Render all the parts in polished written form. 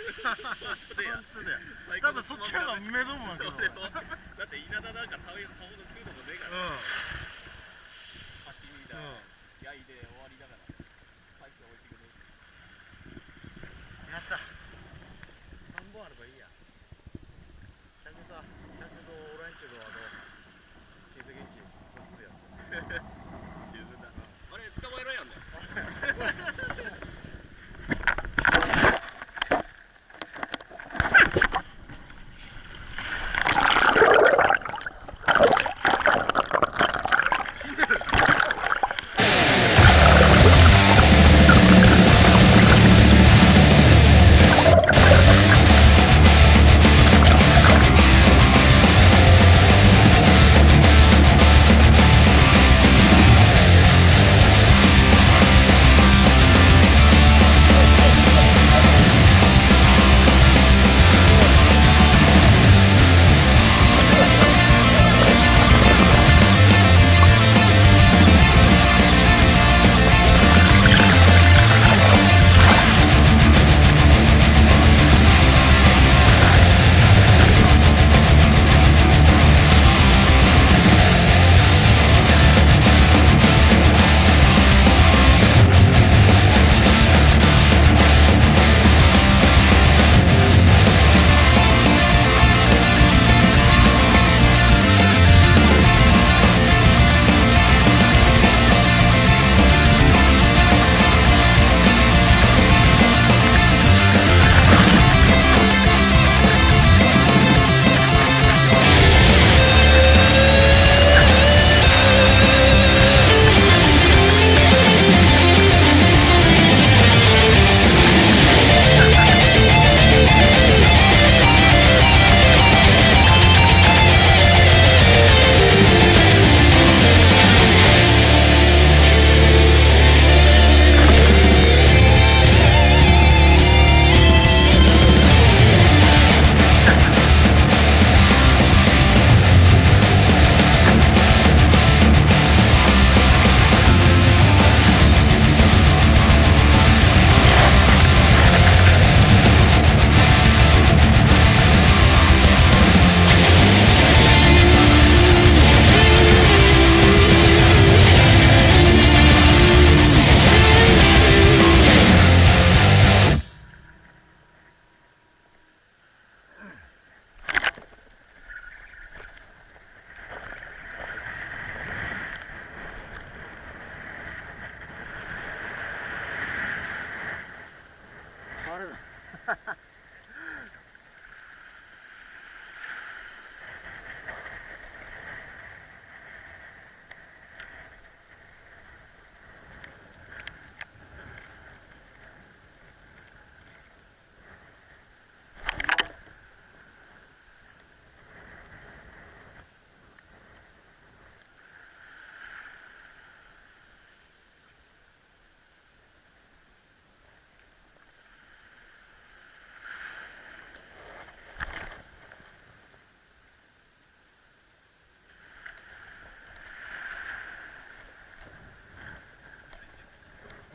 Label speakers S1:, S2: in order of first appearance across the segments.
S1: 当だよ。多分そっちの方が目どもだけど。
S2: だって稲田なんかさほど食うとこねえから。刺身だ、焼いて終わりだから。大して美味しくね
S1: え。やった。3本あればいいや。着道オランチュドは親戚んちこっちやって。
S2: 十分だ。あれ捕まえらやんね。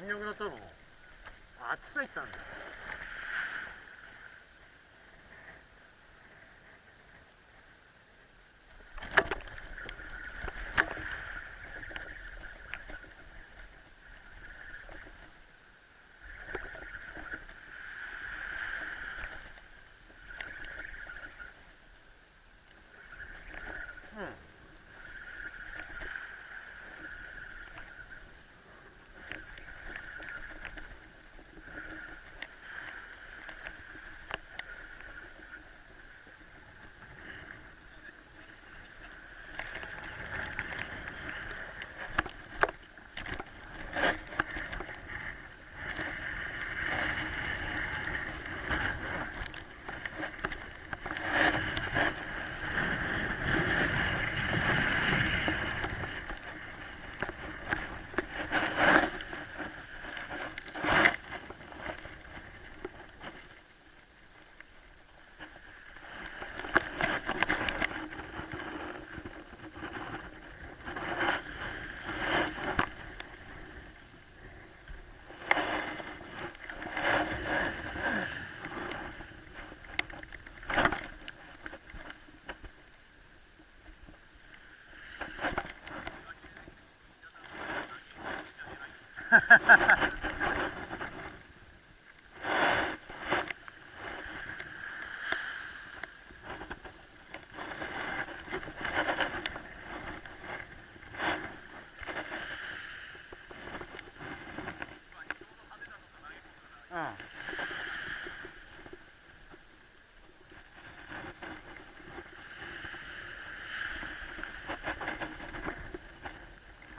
S1: いなくなったの？あっちさ行ったんだよ。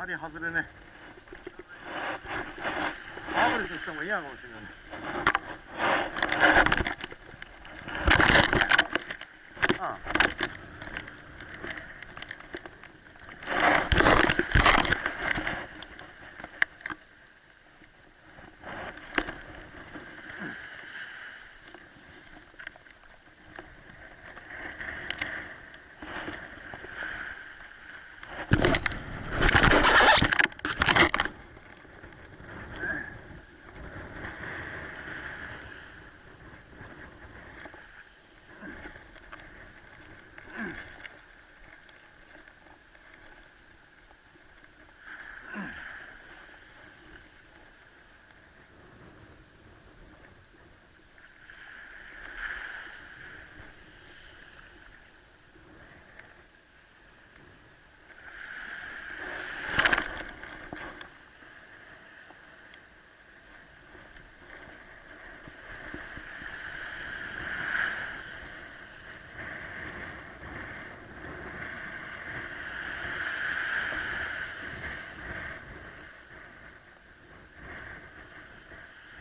S1: 針外れね。アブレスしても嫌かもしれない。ああ。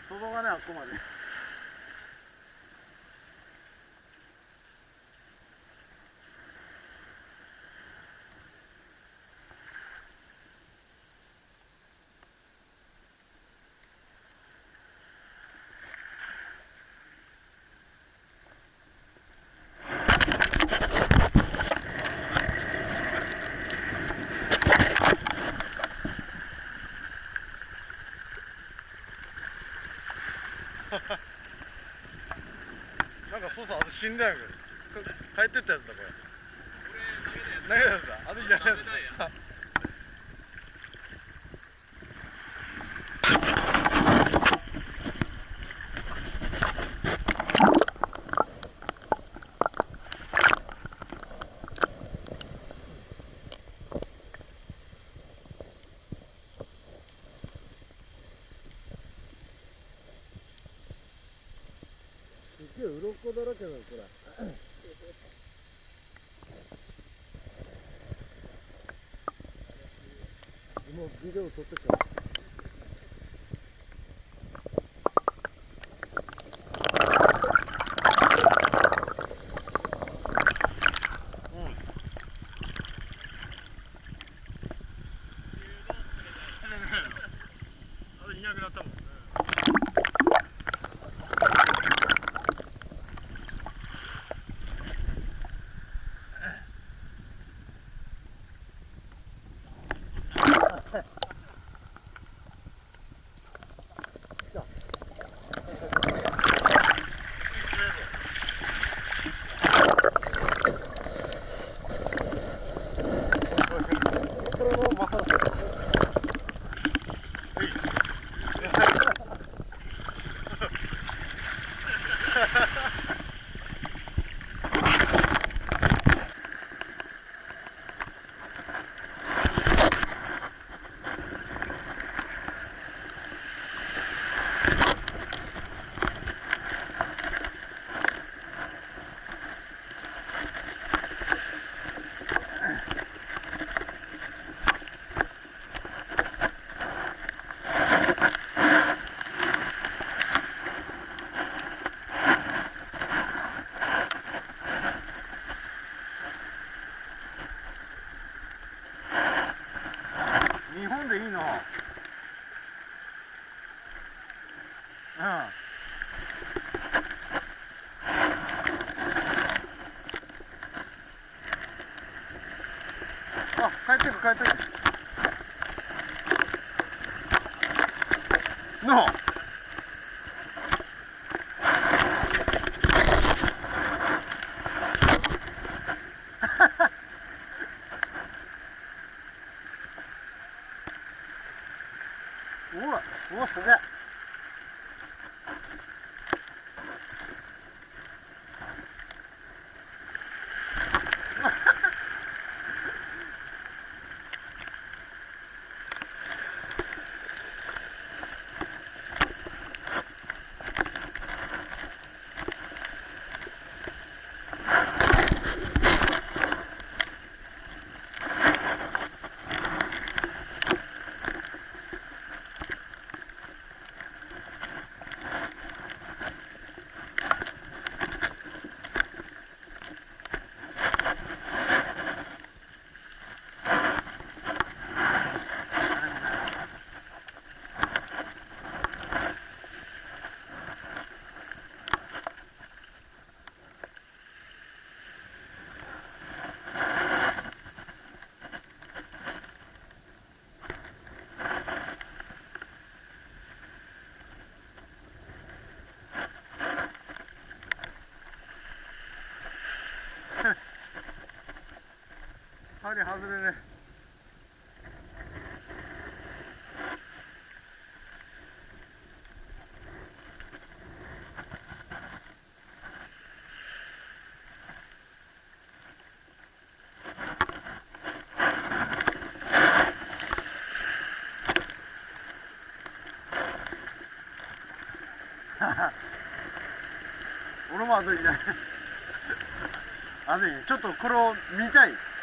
S1: 届かね、あっこまで。なんかそうそう、あと死んだやんけど。帰ってったやつだこれ。投げたやつだ。あとじゃないやつだ。すげえ鱗だらけだよこれ。もうビデオ撮ってきた。いなくなったもん。日本でいいの。うん。あ、帰ってく帰ってく。の。うわ、すげえ。針外れね。俺もあとにね、あとにちょっとこれを見たい。